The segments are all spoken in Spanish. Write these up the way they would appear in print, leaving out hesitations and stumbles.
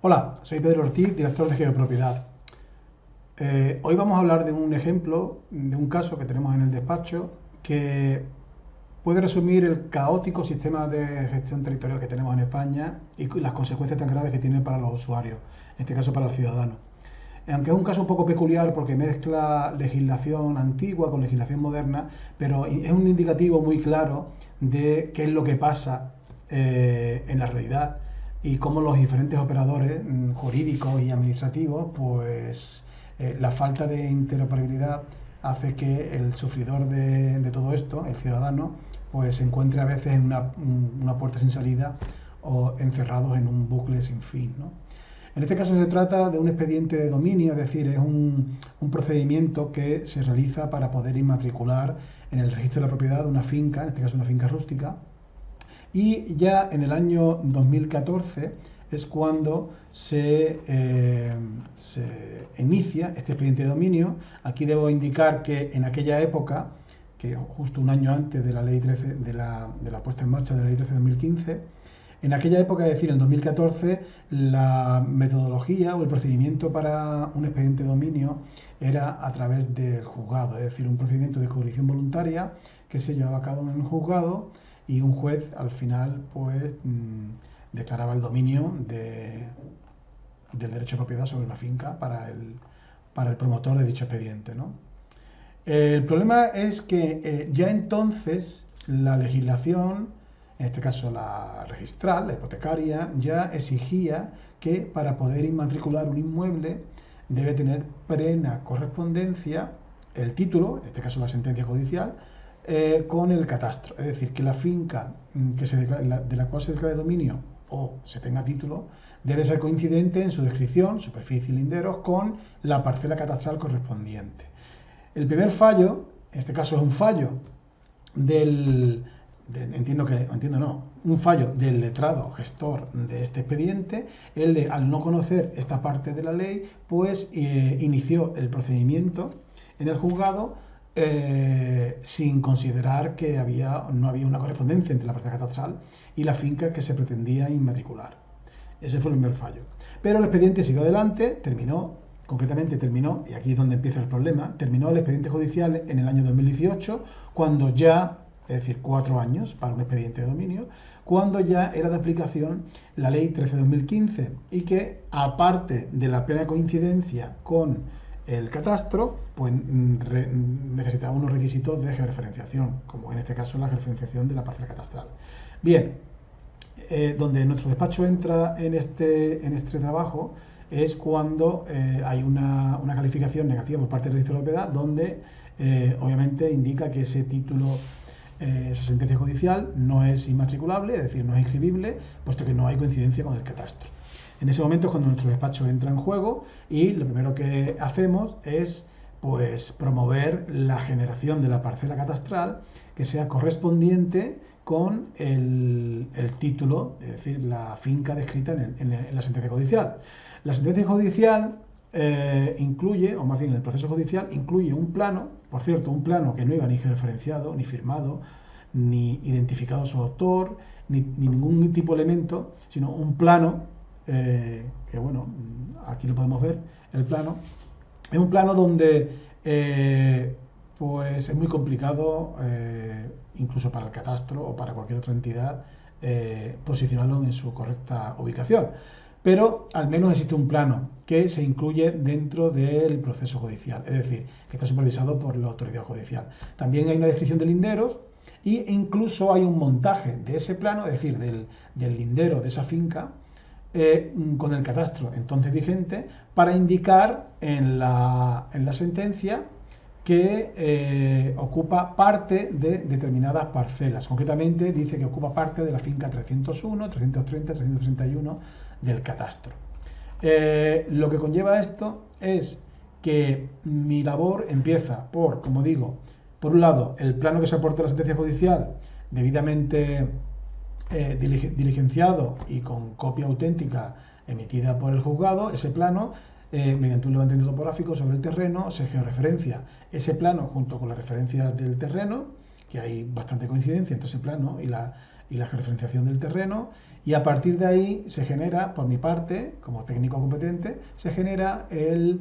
Hola, soy Pedro Ortiz, director de Geopropiedad. Hoy vamos a hablar de un ejemplo, de un caso que tenemos en el despacho que puede resumir el caótico sistema de gestión territorial que tenemos en España y las consecuencias tan graves que tiene para los usuarios, en este caso para el ciudadano. Aunque es un caso un poco peculiar porque mezcla legislación antigua con legislación moderna, pero es un indicativo muy claro de qué es lo que pasa en la realidad y cómo los diferentes operadores jurídicos y administrativos, pues la falta de interoperabilidad hace que el sufridor de todo esto, el ciudadano, pues se encuentre a veces en una puerta sin salida o encerrados en un bucle sin fin, ¿no? En este caso se trata de un expediente de dominio, es decir, es un procedimiento que se realiza para poder inmatricular en el registro de la propiedad una finca, en este caso una finca rústica, y ya en el año 2014 es cuando se inicia este expediente de dominio. Aquí debo indicar que en aquella época, que justo un año antes de la ley 13, de la puesta en marcha de la ley 13 de 2015, en aquella época, es decir, en 2014, la metodología o el procedimiento para un expediente de dominio era a través del juzgado, es decir, un procedimiento de jurisdicción voluntaria que se llevaba a cabo en un juzgado y un juez al final pues declaraba el dominio del derecho de propiedad sobre una finca para el promotor de dicho expediente, ¿no? El problema es que ya entonces la legislación, en este caso la registral, la hipotecaria, ya exigía que para poder inmatricular un inmueble debe tener plena correspondencia el título, en este caso la sentencia judicial, con el catastro. Es decir, que la finca de la cual se declare dominio o se tenga título debe ser coincidente en su descripción, superficie y linderos con la parcela catastral correspondiente. El primer fallo, en este caso es un fallo un fallo del letrado gestor de este expediente, al no conocer esta parte de la ley, pues inició el procedimiento en el juzgado sin considerar que no había una correspondencia entre la parcela catastral y la finca que se pretendía inmatricular. Ese fue el primer fallo. Pero el expediente siguió adelante, concretamente terminó, y aquí es donde empieza el problema, terminó el expediente judicial en el año 2018, cuando ya, es decir, 4 años para un expediente de dominio, cuando ya era de aplicación la ley 13/2015 y que, aparte de la plena coincidencia con el catastro, pues necesitaba unos requisitos de georreferenciación, como en este caso la georreferenciación de la parcela catastral. Bien, donde nuestro despacho entra en este trabajo es cuando hay una calificación negativa por parte del registro de propiedad, donde obviamente indica que ese título, esa sentencia judicial no es inmatriculable, es decir, no es inscribible, puesto que no hay coincidencia con el catastro. En ese momento es cuando nuestro despacho entra en juego y lo primero que hacemos es pues promover la generación de la parcela catastral que sea correspondiente con el título, es decir, la finca descrita en la sentencia judicial. La sentencia judicial incluye, o más bien el proceso judicial, incluye un plano, por cierto, un plano que no iba ni georreferenciado, ni firmado, ni identificado su autor, ni ningún tipo de elemento, sino un plano que bueno, aquí lo podemos ver, el plano. Es un plano donde pues es muy complicado, incluso para el catastro o para cualquier otra entidad, posicionarlo en su correcta ubicación. Pero al menos existe un plano que se incluye dentro del proceso judicial, es decir, que está supervisado por la autoridad judicial. También hay una descripción de linderos e incluso hay un montaje de ese plano, es decir, del lindero de esa finca, con el catastro entonces vigente, para indicar en la sentencia que ocupa parte de determinadas parcelas. Concretamente dice que ocupa parte de la finca 301, 330, 331 del catastro. Lo que conlleva esto es que mi labor empieza por, como digo, por un lado, el plano que se aporta a la sentencia judicial, debidamente diligenciado y con copia auténtica emitida por el juzgado. Ese plano, mediante un levantamiento topográfico sobre el terreno, se georreferencia ese plano junto con las referencias del terreno, que hay bastante coincidencia entre ese plano y y la georreferenciación del terreno, y a partir de ahí se genera, por mi parte, como técnico competente, se genera el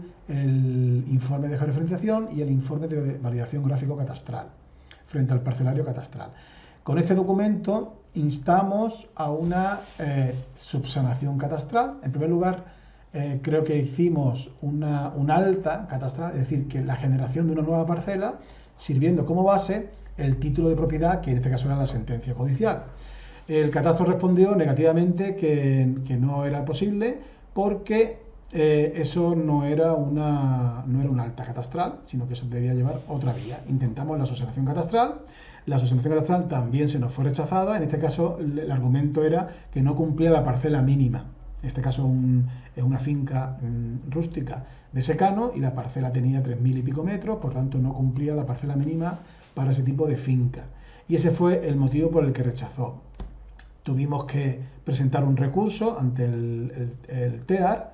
informe de georreferenciación y el informe de validación gráfico catastral frente al parcelario catastral. Con este documento instamos a una subsanación catastral. En primer lugar, creo que hicimos un alta catastral, es decir, que la generación de una nueva parcela, sirviendo como base el título de propiedad, que en este caso era la sentencia judicial. El catastro respondió negativamente que no era posible porque eso no era una alta catastral, sino que eso debía llevar otra vía. Intentamos la subsanación catastral. La subsanación catastral también se nos fue rechazada. En este caso, el argumento era que no cumplía la parcela mínima. En este caso es una finca rústica de secano y la parcela tenía 3.000 y pico metros, por tanto no cumplía la parcela mínima para ese tipo de finca. Y ese fue el motivo por el que rechazó. Tuvimos que presentar un recurso ante el TEAR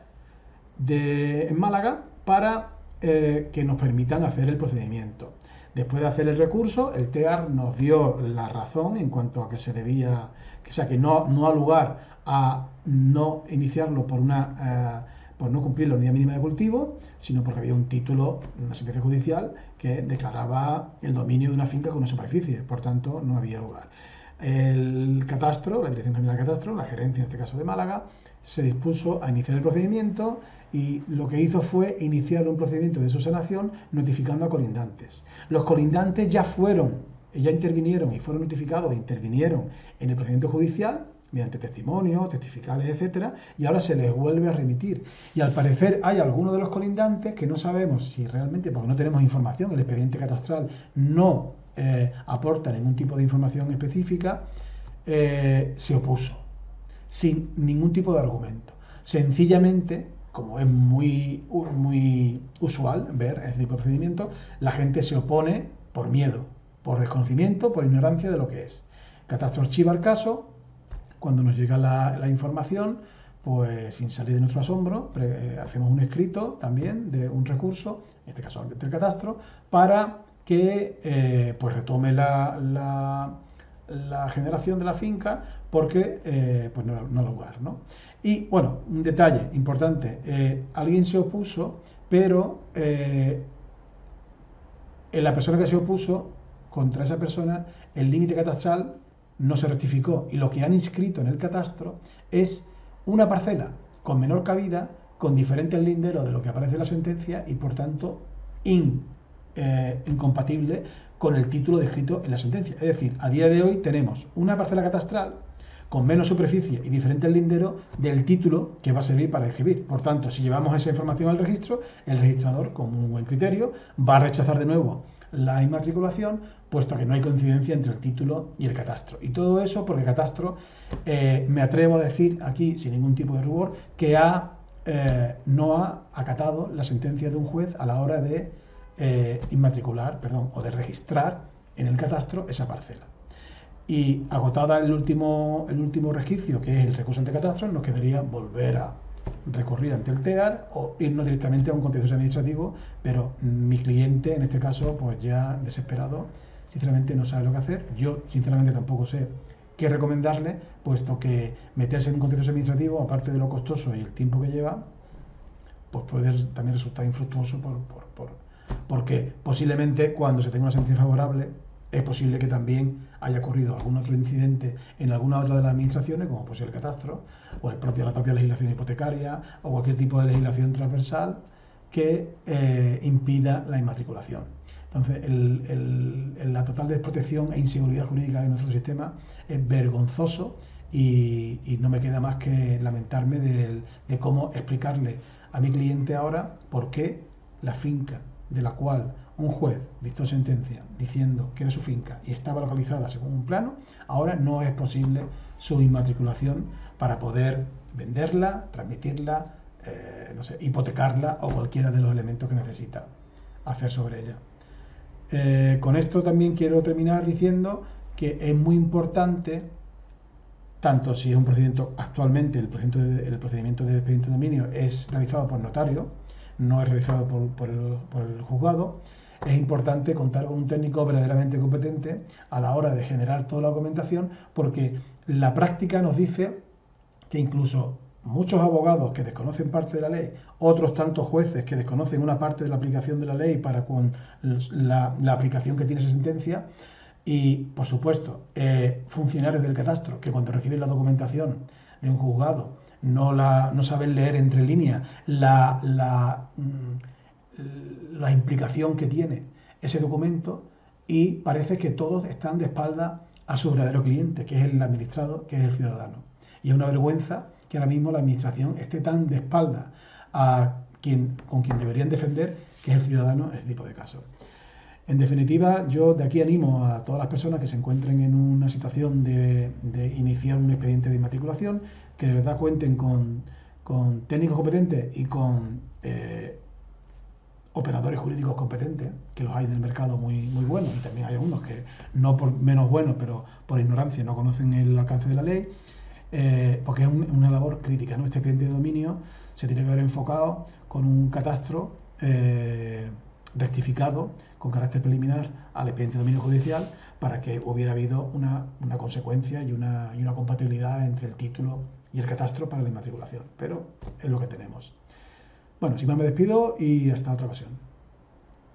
en Málaga para que nos permitan hacer el procedimiento. Después de hacer el recurso, el TEAR nos dio la razón en cuanto a que se debía, o sea, que no ha lugar a no iniciarlo por no cumplir la unidad mínima de cultivo, sino porque había un título, una sentencia judicial que declaraba el dominio de una finca con una superficie, por tanto no había lugar. El catastro, la Dirección General de Catastro, la gerencia en este caso de Málaga, se dispuso a iniciar el procedimiento y lo que hizo fue iniciar un procedimiento de subsanación notificando a colindantes. Los colindantes ya intervinieron y fueron notificados e intervinieron en el procedimiento judicial mediante testimonios, testificales, etcétera, y ahora se les vuelve a remitir. Y al parecer hay algunos de los colindantes que no sabemos si realmente, porque no tenemos información, el expediente catastral no aporta ningún tipo de información específica, se opuso, sin ningún tipo de argumento. Sencillamente, como es muy usual ver ese tipo de procedimiento, la gente se opone por miedo, por desconocimiento, por ignorancia de lo que es. Catastro archiva el caso. Cuando nos llega la información, pues sin salir de nuestro asombro, hacemos un escrito también de un recurso, en este caso del catastro, para que pues retome la generación de la finca porque pues no da lugar, ¿no? Y bueno, un detalle importante, alguien se opuso, pero en la persona que se opuso, contra esa persona, el límite catastral no se rectificó y lo que han inscrito en el catastro es una parcela con menor cabida, con diferentes linderos de lo que aparece en la sentencia y por tanto incompatible con el título descrito en la sentencia. Es decir, a día de hoy tenemos una parcela catastral con menos superficie y diferentes linderos del título que va a servir para escribir. Por tanto, si llevamos esa información al registro, el registrador, con un buen criterio, va a rechazar de nuevo la inmatriculación, puesto que no hay coincidencia entre el título y el catastro. Y todo eso porque el catastro, me atrevo a decir aquí, sin ningún tipo de rubor, que no ha acatado la sentencia de un juez a la hora de o de registrar en el catastro esa parcela. Y agotada el último resquicio, que es el recurso ante catastro, nos quedaría volver a recurrir ante el TEAR o irnos directamente a un contencioso administrativo, pero mi cliente, en este caso, pues ya desesperado, sinceramente no sabe lo que hacer. Yo, sinceramente, tampoco sé qué recomendarle, puesto que meterse en un contencioso administrativo, aparte de lo costoso y el tiempo que lleva, pues puede también resultar infructuoso porque posiblemente cuando se tenga una sentencia favorable es posible que también haya ocurrido algún otro incidente en alguna otra de las administraciones, como puede ser el catastro, o la propia legislación hipotecaria, o cualquier tipo de legislación transversal que impida la inmatriculación. Entonces, la total desprotección e inseguridad jurídica de nuestro sistema es vergonzoso y no me queda más que lamentarme de cómo explicarle a mi cliente ahora por qué la finca de la cual un juez dictó sentencia diciendo que era su finca y estaba localizada según un plano, ahora no es posible su inmatriculación para poder venderla, transmitirla, hipotecarla o cualquiera de los elementos que necesita hacer sobre ella. Con esto también quiero terminar diciendo que es muy importante, tanto si es un procedimiento, actualmente el procedimiento de expediente de dominio es realizado por notario, no es realizado por el juzgado. Es importante contar con un técnico verdaderamente competente a la hora de generar toda la documentación, porque La práctica nos dice que incluso muchos abogados que desconocen parte de la ley, otros tantos jueces que desconocen una parte de la aplicación de la ley para con la aplicación que tiene esa sentencia, y por supuesto funcionarios del catastro que cuando reciben la documentación de un juzgado no saben leer entre líneas la implicación que tiene ese documento, y parece que todos están de espalda a su verdadero cliente, que es el administrado, que es el ciudadano. Y es una vergüenza que ahora mismo la administración esté tan de espalda con quien deberían defender, que es el ciudadano, en este tipo de casos. En definitiva, yo de aquí animo a todas las personas que se encuentren en una situación de iniciar un expediente de inmatriculación, que de verdad cuenten con técnicos competentes y con operadores jurídicos competentes, que los hay en el mercado muy buenos, y también hay algunos que no por menos buenos, pero por ignorancia no conocen el alcance de la ley, porque es una labor crítica, ¿no? Este expediente de dominio se tiene que haber enfocado con un catastro rectificado con carácter preliminar al expediente de dominio judicial, para que hubiera habido una consecuencia y una compatibilidad entre el título y el catastro para la inmatriculación. Pero es lo que tenemos. Bueno, sin más me despido y hasta otra ocasión.